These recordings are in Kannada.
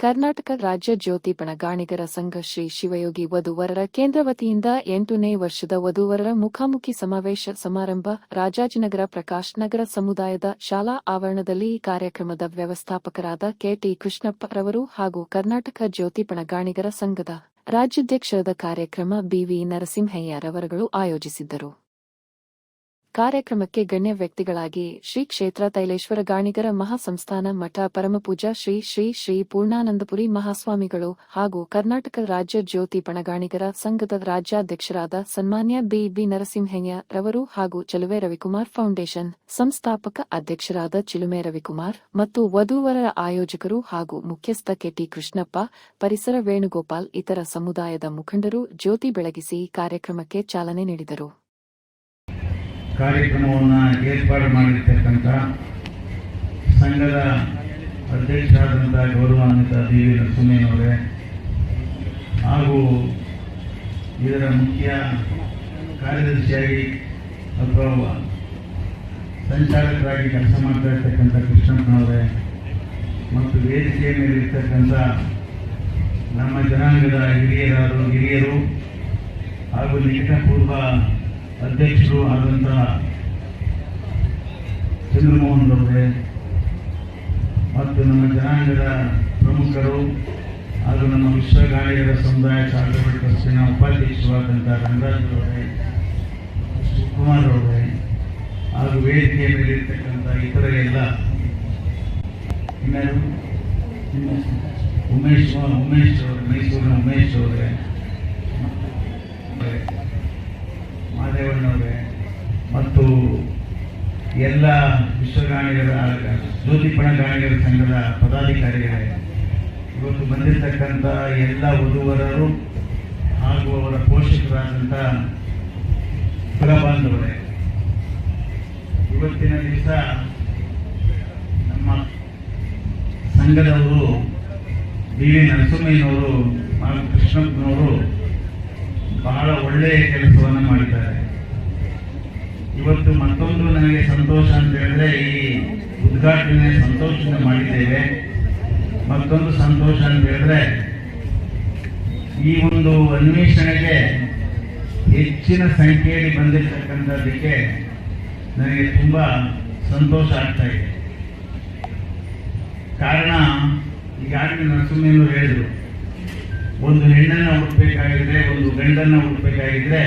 ಕರ್ನಾಟಕ ರಾಜ್ಯ ಜ್ಯೋತಿ ಪಣಗಾಣಿಗರ ಸಂಘ ಶ್ರೀ ಶಿವಯೋಗಿ ವಧುವರರ ಕೇಂದ್ರ ವತಿಯಿಂದ 8ನೇ ವರ್ಷದ ವಧುವರರ ಮುಖಾಮುಖಿ ಸಮಾವೇಶ ಸಮಾರಂಭ ರಾಜಾಜಿನಗರ ಪ್ರಕಾಶ್ ನಗರ ಸಮುದಾಯದ ಶಾಲಾ ಆವರಣದಲ್ಲಿ ಈ ಕಾರ್ಯಕ್ರಮದ ವ್ಯವಸ್ಥಾಪಕರಾದ ಕೆಟಿ ಕೃಷ್ಣಪ್ಪ ರವರು ಹಾಗೂ ಕರ್ನಾಟಕ ಜ್ಯೋತಿ ಪಣಗಾಣಿಗರ ಸಂಘದ ರಾಜ್ಯಾಧ್ಯಕ್ಷರಾದ ಕಾರ್ಯಕ್ರಮ ಬಿವಿ ನರಸಿಂಹಯ್ಯರವರುಗಳು ಆಯೋಜಿಸಿದ್ದರು. ಕಾರ್ಯಕ್ರಮಕ್ಕೆ ಗಣ್ಯ ವ್ಯಕ್ತಿಗಳಾಗಿ ಶ್ರೀ ಕ್ಷೇತ್ರ ತೈಲೇಶ್ವರ ಗಾಣಿಗರ ಮಹಾಸಂಸ್ಥಾನ ಮಠ ಪರಮಪೂಜಾ ಶ್ರೀ ಶ್ರೀ ಶ್ರೀ ಪೂರ್ಣಾನಂದಪುರಿ ಮಹಾಸ್ವಾಮಿಗಳು ಹಾಗೂ ಕರ್ನಾಟಕ ರಾಜ್ಯ ಜ್ಯೋತಿ ಪಣಗಾಣಿಗರ ಸಂಘದ ರಾಜ್ಯಾಧ್ಯಕ್ಷರಾದ ಸನ್ಮಾನ್ಯ ಬಿ ನರಸಿಂಹಯ್ಯ ರವರು ಹಾಗೂ ಚಿಲುಮೆ ರವಿಕುಮಾರ್ ಫೌಂಡೇಶನ್ ಸಂಸ್ಥಾಪಕ ಅಧ್ಯಕ್ಷರಾದ ಚಿಲುಮೆ ರವಿಕುಮಾರ್ ಮತ್ತು ವಧೂವರರ ಆಯೋಜಕರು ಹಾಗೂ ಮುಖ್ಯಸ್ಥ ಕೆಟಿ ಕೃಷ್ಣಪ್ಪ, ಪರಿಸರ ವೇಣುಗೋಪಾಲ್ ಇತರ ಸಮುದಾಯದ ಮುಖಂಡರು ಜ್ಯೋತಿ ಬೆಳಗಿಸಿ ಕಾರ್ಯಕ್ರಮಕ್ಕೆ ಚಾಲನೆ ನೀಡಿದರು. ಕಾರ್ಯಕ್ರಮವನ್ನು ಏರ್ಪಾಡು ಮಾಡಿರ್ತಕ್ಕಂಥ ಸಂಘದ ಅಧ್ಯಕ್ಷರಾದಂಥ ಗೌರವಾನ್ವಿತ ಬಿ ನರಸಿಂಹಯ್ಯನವರೇ ಹಾಗೂ ಇದರ ಮುಖ್ಯ ಕಾರ್ಯದರ್ಶಿಯಾಗಿ ಅಥವಾ ಸಂಚಾಲಕರಾಗಿ ಕೆಲಸ ಮಾಡ್ತಾ ಇರ್ತಕ್ಕಂಥ ಕೃಷ್ಣಪ್ಪನವರೇ ಮತ್ತು ವೇದಿಕೆಯ ಮೇಲೆ ಇರ್ತಕ್ಕಂಥ ನಮ್ಮ ಜನಾಂಗದ ಹಿರಿಯರು ಹಾಗೂ ನಿಕಟಪೂರ್ವ ಅಧ್ಯಕ್ಷರು ಆದಂತಹ ಚಂದ್ರಮೋಹನ್ ಅವರೇ ಮತ್ತು ನಮ್ಮ ಜನಾಂಗದ ಪ್ರಮುಖರು ಹಾಗೂ ನಮ್ಮ ವಿಶ್ವ ಗಾಣಿಗರ ಸಮುದಾಯ ಚಾರಿಟಬಲ್ ಟ್ರಸ್ಟಿನ ಉಪಾಧ್ಯಕ್ಷರಾದಂಥ ರಂಗರಾಜ್ ಅವರೇ, ಶಿವಕುಮಾರ್ ಅವರೇ ಹಾಗೂ ವೇದಿಕೆಯ ಮೇಲೆ ಇರ್ತಕ್ಕಂಥ ಇತರ ಎಲ್ಲ ಉಮೇಶ್ ಅವರು, ಮೈಸೂರಿನ ಉಮೇಶ್ ಅವರೇ, ಮಾದೇವಣ್ಣವರೇ ಮತ್ತು ಎಲ್ಲ ವಿಶ್ವಗಾಣಿಗರ ಜ್ಯೋತಿ ಪಣಗಾಣಿಗರ ಸಂಘದ ಪದಾಧಿಕಾರಿಗಳೇ, ಇವತ್ತು ಬಂದಿರತಕ್ಕಂಥ ಎಲ್ಲ ವಧುವರರು ಹಾಗೂ ಅವರ ಪೋಷಕರಾದಂಥ ಕುಲಬಾಂಧವರೇ, ಇವತ್ತಿನ ದಿವಸ ನಮ್ಮ ಸಂಘದವರು ಬಿ ನರಸಿಂಹಯ್ಯನವರು ಹಾಗೂ ಕೃಷ್ಣಪ್ಪನವರು ಬಹಳ ಒಳ್ಳೆಯ ಕೆಲಸವನ್ನು ಮಾಡಿದ್ದಾರೆ. ಇವತ್ತು ಮತ್ತೊಂದು ನನಗೆ ಸಂತೋಷ ಅಂತ ಹೇಳಿದ್ರೆ, ಈ ಉದ್ಘಾಟನೆ ಸಂತೋಷದಿಂದ ಮಾಡಿದ್ದೇವೆ. ಮತ್ತೊಂದು ಸಂತೋಷ ಅಂತ ಹೇಳಿದ್ರೆ, ಈ ಒಂದು ಅನ್ವೇಷಣೆಗೆ ಹೆಚ್ಚಿನ ಸಂಖ್ಯೆಯಲ್ಲಿ ಬಂದಿರತಕ್ಕಂಥದ್ದಕ್ಕೆ ನನಗೆ ತುಂಬ ಸಂತೋಷ ಆಗ್ತಾ ಇದೆ. ಕಾರಣ ಈಗಾಗಲೇ ನರಸಿಂಹಯ್ಯನವರು ಹೇಳಿದರು, ಒಂದು ಹೆಣ್ಣನ್ನು ಹುಟ್ಟಬೇಕಾಗಿದ್ರೆ, ಒಂದು ಗಂಡನ್ನು ಹುಟ್ಟಬೇಕಾಗಿದ್ರೆ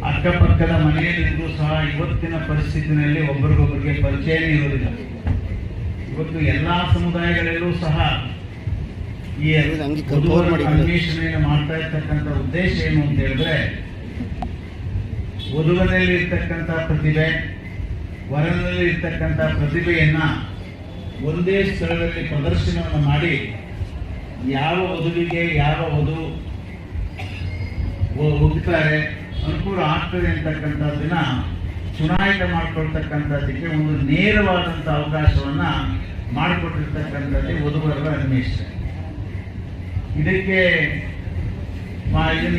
ಅಕ್ಕಪಕ್ಕದ ಮನೆಯಲ್ಲಿದ್ದು ಸಹ ಇವತ್ತಿನ ಪರಿಸ್ಥಿತಿನಲ್ಲಿ ಒಬ್ಬರಿಗೊಬ್ಬರಿಗೆ ಪರಿಚಯನೇ ಇರುವುದಿಲ್ಲ. ಇವತ್ತು ಎಲ್ಲಾ ಸಮುದಾಯಗಳಲ್ಲೂ ಸಹ ಈ ಅನ್ವೇಷಣೆಯನ್ನು ಮಾಡ್ತಾ ಇರ್ತಕ್ಕಂಥ ಉದ್ದೇಶ ಏನು ಅಂತ ಹೇಳಿದ್ರೆ, ವಧುವಿನಲ್ಲಿ ಇರ್ತಕ್ಕಂಥ ಪ್ರತಿಭೆ, ವರನಲ್ಲಿ ಇರ್ತಕ್ಕಂಥ ಪ್ರತಿಭೆಯನ್ನ ಒಂದೇ ಸ್ಥಳದಲ್ಲಿ ಪ್ರದರ್ಶನವನ್ನು ಮಾಡಿ ಯಾವ ವಧುವಿಗೆ ಯಾವ ವಧು ಹುಟ್ಟುತ್ತಾರೆ ಅನುಕೂಲ ಆಗ್ತದೆ ಅಂತಕ್ಕಂಥದ್ದನ್ನ ಚುನಾಯಿತ ಮಾಡಿಕೊಳ್ತಕ್ಕಂಥದ್ದಕ್ಕೆ ಒಂದು ನೇರವಾದಂಥ ಅವಕಾಶವನ್ನ ಮಾಡಿಕೊಟ್ಟಿರ್ತಕ್ಕಂಥದ್ದೇ ವಧುವರರ ಅನ್ವೇಷಣೆ. ಇದಕ್ಕೆ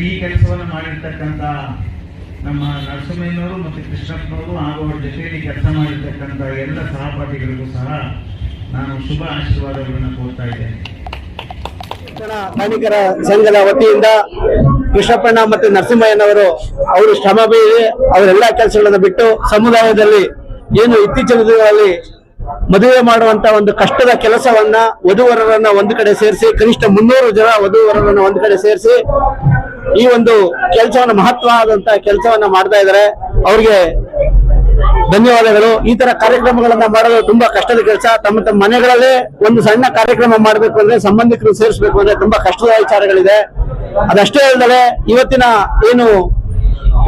ಈ ಕೆಲಸವನ್ನು ಮಾಡಿರ್ತಕ್ಕಂಥ ನಮ್ಮ ನರಸಿಂಹಯ್ಯನವರು ಮತ್ತು ಕೃಷ್ಣಪ್ಪನವರು ಹಾಗೂ ಅವರ ಜೊತೆಯಲ್ಲಿ ಕೆಲಸ ಮಾಡಿರ್ತಕ್ಕಂಥ ಎಲ್ಲ ಸಹಪಾಠಿಗಳಿಗೂ ಸಹ ನಾನು ಶುಭ ಆಶೀರ್ವಾದಗಳನ್ನು ಕೋರ್ತಾ ಇದ್ದೇನೆ. ಗಾಣಿಗರ ಸಂಘದ ವತಿಯಿಂದ ಕೃಷ್ಣಪ್ಪಣ್ಣ ಮತ್ತು ನರಸಿಂಹಯ್ಯನವರು ಅವರು ಶ್ರಮ ಬೀರಿ ಅವರೆಲ್ಲಾ ಕೆಲಸಗಳನ್ನು ಬಿಟ್ಟು ಸಮುದಾಯದಲ್ಲಿ ಏನು ಇತ್ತೀಚಿನ ದಿನಗಳಲ್ಲಿ ಮದುವೆ ಮಾಡುವಂತ ಒಂದು ಕಷ್ಟದ ಕೆಲಸವನ್ನ ವಧುವರರನ್ನ ಒಂದು ಕಡೆ ಸೇರಿಸಿ, ಕನಿಷ್ಠ 300 ಜನ ವಧುವರರನ್ನ ಒಂದು ಕಡೆ ಸೇರಿಸಿ ಈ ಒಂದು ಕೆಲಸವನ್ನ ಮಹತ್ವವಾದಂತ ಕೆಲಸವನ್ನ ಮಾಡ್ತಾ ಇದ್ದಾರೆ. ಅವ್ರಿಗೆ ಧನ್ಯವಾದಗಳು. ಈ ತರ ಕಾರ್ಯಕ್ರಮಗಳನ್ನ ಮಾಡೋದು ತುಂಬಾ ಕಷ್ಟದ ಕೆಲಸ. ತಮ್ಮ ಮನೆಗಳಲ್ಲೇ ಒಂದು ಸಣ್ಣ ಕಾರ್ಯಕ್ರಮ ಮಾಡಬೇಕು ಅಂದ್ರೆ, ಸಂಬಂಧಿಕರು ಸೇರಿಸಬೇಕು ಅಂದ್ರೆ ತುಂಬಾ ಕಷ್ಟದ ವಿಚಾರಗಳಿದೆ. ಅದಷ್ಟೇ ಅಲ್ಲದೆ ಇವತ್ತಿನ ಏನು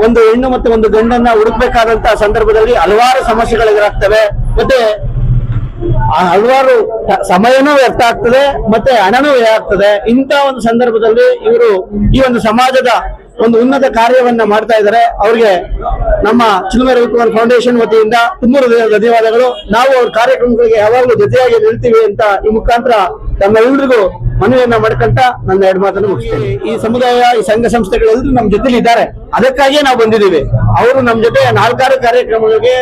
ಒಂದು ಹೆಣ್ಣು ಮತ್ತು ಒಂದು ಗಂಡನ್ನ ಹುಡುಕ್ಬೇಕಾದಂತಹ ಸಂದರ್ಭದಲ್ಲಿ ಹಲವಾರು ಸಮಸ್ಯೆಗಳು ಎದುರಾಗ್ತವೆ. ಮತ್ತೆ ಹಲವಾರು ಸಮಯನೂ ವ್ಯರ್ಥ ಆಗ್ತದೆ, ಮತ್ತೆ ಹಣನೂ ವ್ಯಯ ಆಗ್ತದೆ. ಇಂಥ ಒಂದು ಸಂದರ್ಭದಲ್ಲಿ ಇವರು ಈ ಒಂದು ಸಮಾಜದ ಒಂದು ಉನ್ನತ ಕಾರ್ಯವನ್ನ ಮಾಡ್ತಾ ಇದ್ದಾರೆ. ಅವ್ರಿಗೆ ನಮ್ಮ ಚಿಲುಮೆ ರವಿಕುಮಾರ್ ಫೌಂಡೇಶನ್ ವತಿಯಿಂದ ತುಂಬಾ ಧನ್ಯವಾದಗಳು. ನಾವು ಅವ್ರ ಕಾರ್ಯಕ್ರಮಗಳಿಗೆ ಯಾವಾಗಲೂ ಜೊತೆಯಾಗಿ ನಿಲ್ತೀವಿ ಅಂತ ಈ ಮುಖಾಂತರ ತಮ್ಮೆಲ್ಲರಿಗೂ ಮನವಿಯನ್ನ ಮಾಡ್ಕೊಂತ ನನ್ನ 2 ಮಾತನ್ನು ಮುಗಿಸ್ತೇನೆ. ಈ ಸಮುದಾಯ, ಈ ಸಂಘ ಸಂಸ್ಥೆಗಳೆಲ್ಲರೂ ನಮ್ಮ ಜೊತೆಲಿ ಇದ್ದಾರೆ. ಅದಕ್ಕಾಗಿಯೇ ನಾವು ಬಂದಿದ್ದೀವಿ. ಅವರು ನಮ್ಮ ಜೊತೆ 4 ಕಾರ್ಯಕ್ರಮಗಳಿಗೆ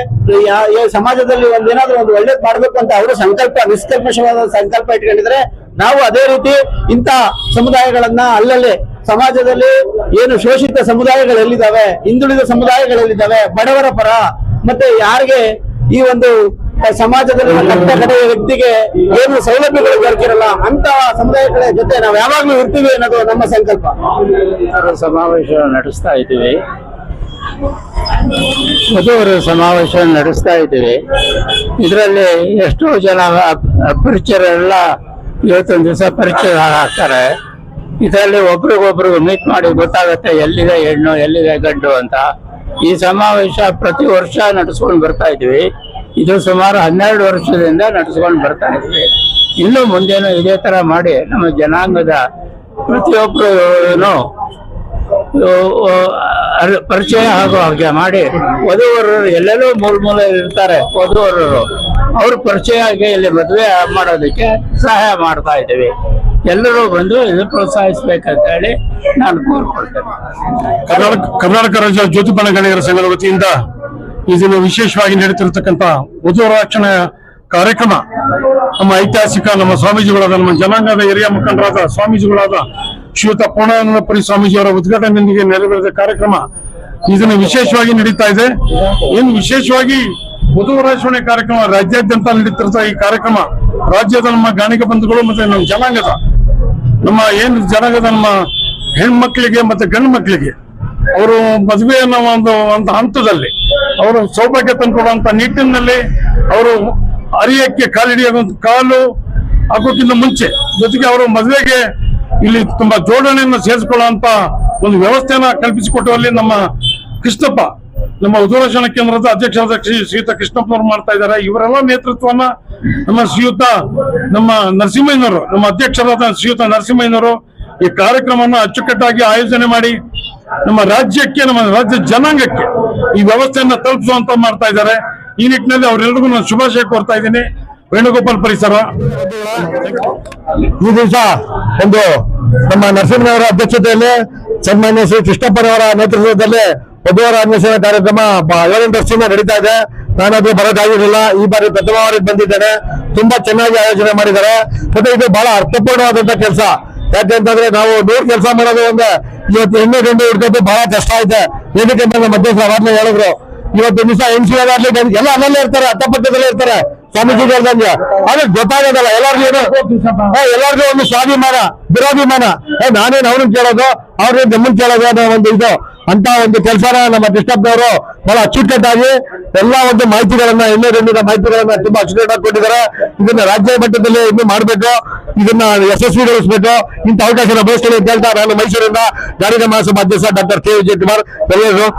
ಸಮಾಜದಲ್ಲಿ ಒಂದೇನಾದ್ರೂ ಒಂದು ಒಳ್ಳೇದ್ ಮಾಡ್ಬೇಕು ಅಂತ ಅವರು ಸಂಕಲ್ಪ, ನಿಷ್ಕಲ್ಮಶವಾದ ಸಂಕಲ್ಪ ಇಟ್ಕೊಂಡಿದ್ರೆ ನಾವು ಅದೇ ರೀತಿ ಇಂಥ ಸಮುದಾಯಗಳನ್ನ ಅಲ್ಲಲ್ಲಿ ಸಮಾಜದಲ್ಲಿ ಏನು ಶೋಷಿತ ಸಮುದಾಯಗಳೆಲ್ಲಿದ್ದಾವೆ, ಹಿಂದುಳಿದ ಸಮುದಾಯಗಳೆಲ್ಲಿದ್ದಾವೆ, ಬಡವರ ಪರ ಮತ್ತೆ ಯಾರಿಗೆ ಈ ಒಂದು ಸಮಾಜದಲ್ಲಿ ಕಟ್ಟ ಕಡೆಯ ವ್ಯಕ್ತಿಗೆ ಏನು ಸೌಲಭ್ಯಗಳು ದೊರಕಿರಲ್ಲ ಅಂತ ಸಮುದಾಯಗಳ ಜೊತೆ ನಾವು ಯಾವಾಗ್ಲೂ ಇರ್ತೀವಿ ಅನ್ನೋದು ನಮ್ಮ ಸಂಕಲ್ಪ. ಸಮಾವೇಶ ನಡೆಸ್ತಾ ಇದ್ದೀವಿ, ವಧುವರ ಸಮಾವೇಶ ನಡೆಸ್ತಾ ಇದ್ದೀವಿ. ಇದರಲ್ಲಿ ಎಷ್ಟೋ ಜನ ಅಪರಿಚಯರೆಲ್ಲ ಇವತ್ತೊಂದು ದಿವಸ ಪರಿಚಯ ಆಗ್ತಾರೆ. ಇದರಲ್ಲಿ ಒಬ್ರಿಗೊಬ್ರು ಮೀಟ್ ಮಾಡಿ ಗೊತ್ತಾಗತ್ತೆ ಎಲ್ಲಿದೆ ಹೆಣ್ಣು ಎಲ್ಲಿದೆ ಗಂಡು ಅಂತ. ಈ ಸಮಾವೇಶ ಪ್ರತಿ ವರ್ಷ ನಡೆಸ್ಕೊಂಡು ಬರ್ತಾ ಇದ್ವಿ. ಇದು ಸುಮಾರು 12 ವರ್ಷದಿಂದ ನಡೆಸ್ಕೊಂಡು ಬರ್ತಾ ಇದ್ವಿ. ಇನ್ನು ಮುಂದೇನು ಇದೇ ತರ ಮಾಡಿ ನಮ್ಮ ಜನಾಂಗದ ಪ್ರತಿಯೊಬ್ಬರು ಪರಿಚಯ ಆಗೋ ಹಾಗೆ ಮಾಡಿ ವಧುವರರು ಎಲ್ಲೆಲ್ಲೋ ಮೂಲ ಇರ್ತಾರೆ ವಧುವರರು, ಅವ್ರ ಪರಿಚಯ ಆಗಿ ಇಲ್ಲಿ ಮದುವೆ ಮಾಡೋದಕ್ಕೆ ಸಹಾಯ ಮಾಡ್ತಾ ಇದ್ದೀವಿ. ಎಲ್ಲರೂ ಬಂದು ಇದು ಪ್ರೋತ್ಸಾಹಿಸ್ಬೇಕಂತ ಹೇಳಿ ನಾನು ಕೋರ್ಕೊಳ್ತೇನೆ. ಕರ್ನಾಟಕ ರಾಜ್ಯ ಜ್ಯೋತಿಪಣ ಗಣಿಗರ ಸಂಘದ ವತಿಯಿಂದ ಈ ದಿನ ವಿಶೇಷವಾಗಿ ನಡೀತಿರ್ತಕ್ಕಂಥ ವಧುವರ ರಕ್ಷಣೆ ಕಾರ್ಯಕ್ರಮ ನಮ್ಮ ಐತಿಹಾಸಿಕ ನಮ್ಮ ಸ್ವಾಮೀಜಿಗಳಾದ ನಮ್ಮ ಜನಾಂಗದ ಹಿರಿಯ ಮುಖಂಡರಾದ ಸ್ವಾಮೀಜಿಗಳಾದ ಶ್ರೀಯುತ ಪೂರ್ಣಾನಂದಪುರಿ ಸ್ವಾಮೀಜಿಯವರ ಉದ್ಘಾಟನೆಯೊಂದಿಗೆ ನೆರವೇರಿದ ಕಾರ್ಯಕ್ರಮ ಇದನ್ನು ವಿಶೇಷವಾಗಿ ನಡೀತಾ ಇದೆ. ಏನು ವಿಶೇಷವಾಗಿ ವಧುವರ ರಕ್ಷಣೆ ಕಾರ್ಯಕ್ರಮ ರಾಜ್ಯಾದ್ಯಂತ ನಡೀತಿರ್ತ ಈ ಕಾರ್ಯಕ್ರಮ ರಾಜ್ಯದ ನಮ್ಮ ಗಾಣಿಗ ಬಂಧುಗಳು ಮತ್ತೆ ನಮ್ಮ ಜನಾಂಗದ ನಮ್ಮ ಹೆಣ್ಮಕ್ಳಿಗೆ ಮತ್ತೆ ಗಂಡು ಮಕ್ಕಳಿಗೆ ಅವರು ಮದುವೆ ಅನ್ನೋ ಒಂದು ಹಂತದಲ್ಲಿ ಅವರು ಸೌಭಾಗ್ಯ ತಂದುಕೊಡುವಂತ ನಿಟ್ಟಿನಲ್ಲಿ ಅವರು ಅರಿಯಕ್ಕೆ ಕಾಲು ಆಗೋಕ್ಕಿಂತ ಮುಂಚೆ ಜೊತೆಗೆ ಅವರು ಮದುವೆಗೆ ಇಲ್ಲಿ ತುಂಬಾ ಜೋಡಣೆಯನ್ನು ಸೇರಿಸಿಕೊಳ್ಳುವಂತ ಒಂದು ವ್ಯವಸ್ಥೆಯನ್ನ ಕಲ್ಪಿಸಿಕೊಟ್ಟುವಲ್ಲಿ ನಮ್ಮ ಕೃಷ್ಣಪ್ಪ, ನಮ್ಮ ವಧುವರ ಕೇಂದ್ರದ ಅಧ್ಯಕ್ಷರಾದ ಶ್ರೀಯುತ ಕೃಷ್ಣಪ್ಪನವರು ಮಾಡ್ತಾ ಇದ್ದಾರೆ. ಇವರೆಲ್ಲ ನೇತೃತ್ವವನ್ನ ನಮ್ಮ ನರಸಿಂಹಯ್ಯನವರು, ನಮ್ಮ ಅಧ್ಯಕ್ಷರಾದ ಶ್ರೀಯುತ ನರಸಿಂಹಯ್ಯನವರು ಈ ಕಾರ್ಯಕ್ರಮವನ್ನು ಅಚ್ಚುಕಟ್ಟಾಗಿ ಆಯೋಜನೆ ಮಾಡಿ ನಮ್ಮ ರಾಜ್ಯಕ್ಕೆ, ನಮ್ಮ ರಾಜ್ಯ ಜನಾಂಗಕ್ಕೆ ಈ ವ್ಯವಸ್ಥೆಯನ್ನ ತಲುಪಿಸುವಂತ ಮಾಡ್ತಾ ಇದ್ದಾರೆ. ಈ ನಿಟ್ಟಿನಲ್ಲಿ ಅವರೆಲ್ಲರಿಗೂ ನಾನು ಶುಭಾಶಯ ಕೋರ್ತಾ ಇದ್ದೀನಿ. ವೇಣುಗೋಪಾಲ್ ಪರಿಸರ. ಈ ದಿವಸ ಒಂದು ನಮ್ಮ ನರಸಿಂಹನವರ ಅಧ್ಯಕ್ಷತೆಯಲ್ಲಿ ಸನ್ಮಾನ್ಯ ಶ್ರೀ ಕೃಷ್ಣಪ್ಪನವರ ನೇತೃತ್ವದಲ್ಲಿ ವಧುವರ ಅನ್ವೇಷಣೆ ಕಾರ್ಯಕ್ರಮ 7 ವರ್ಷದಿಂದ ನಡೀತಾ ಇದೆ. ನಾನದು ಬರೋದಾಗಿರಲಿಲ್ಲ, ಈ ಬಾರಿ ಪ್ರಥಮ ಬಾರಿಗೆ ಬಂದಿದ್ದೇನೆ. ತುಂಬಾ ಚೆನ್ನಾಗಿ ಆಯೋಜನೆ ಮಾಡಿದ್ದಾರೆ. ಮತ್ತೆ ಇದು ಬಹಳ ಅರ್ಥಪೂರ್ಣವಾದಂತ ಕೆಲಸ. ಯಾಕೆಂತಂದ್ರೆ ನಾವು 100 ಕೆಲಸ ಮಾಡೋದು ಒಂದೇ, ಇವತ್ತು ಹೆಣ್ಣು ಗಂಡು ಹುಡ್ಕೋದು ಬಹಳ ಕಷ್ಟ ಐತೆ. ಏನಕ್ಕೆ ನಮ್ಮ ಮಧ್ಯಸ್ಥರು ಅವಾಗ್ಲೇ ಹೇಳಿದ್ರು, ಇವತ್ತು ದಿವಸ ಹೆಣ್ಸಿಗಾಗ್ಲಿ ಎಲ್ಲ ಅಲ್ಲೇ ಇರ್ತಾರೆ, ಅಕ್ಕಪಕ್ಕದಲ್ಲೇ ಇರ್ತಾರೆ. ಸ್ವಾಮೀಜಿ ಹೇಳ್ದಂಗೆ ಆದ್ರೆ ಗೊತ್ತಾಗೋದಲ್ಲ ಎಲ್ಲರಿಗೂ ಒಂದು ಸ್ವಾಭಿಮಾನ ದುರಾಭಿಮಾನ. ನಾನೇನು ಅವ್ರನ್ನ ಕೇಳೋದು ಅವ್ರನ್ನ ನಮ್ಮನ್ನ ಕೇಳೋದು ಅನ್ನೋ ಒಂದು ಇದು ಅಂತ ಒಂದು ಕೆಲಸನ ನಮ್ಮ ಕೃಷ್ಣಪ್ಪನವರು ಬಹಳ ಅಚ್ಚುಕಟ್ಟಾಗಿ ಎಲ್ಲಾ ಒಂದು ಮಾಹಿತಿಗಳನ್ನ ಹೆಣ್ಣು ಮಾಹಿತಿಗಳನ್ನ ತುಂಬಾ ಅಚ್ಚುಕಟ್ಟಾಗಿ ಕೊಟ್ಟಿದ್ದಾರೆ. ಇದನ್ನ ರಾಜ್ಯ ಮಟ್ಟದಲ್ಲಿ ಇನ್ನೂ ಮಾಡ್ಬೇಕು, ಇದನ್ನ ಯಶಸ್ವಿಗೊಳಿಸಬೇಕು. ಇಂಥ ಅವಕಾಶ ಬಯಸ್ತೀನಿ ಅಂತ ಹೇಳ್ತಾ ನಾನು ಮೈಸೂರಿನ ಗಾಣಿಗ ಮಹಾಸಭಾ ಅಧ್ಯಕ್ಷ ಡಾಕ್ಟರ್ ಕೆ ವಿಜಯಕುಮಾರ್ ಎಲ್ಲರೂ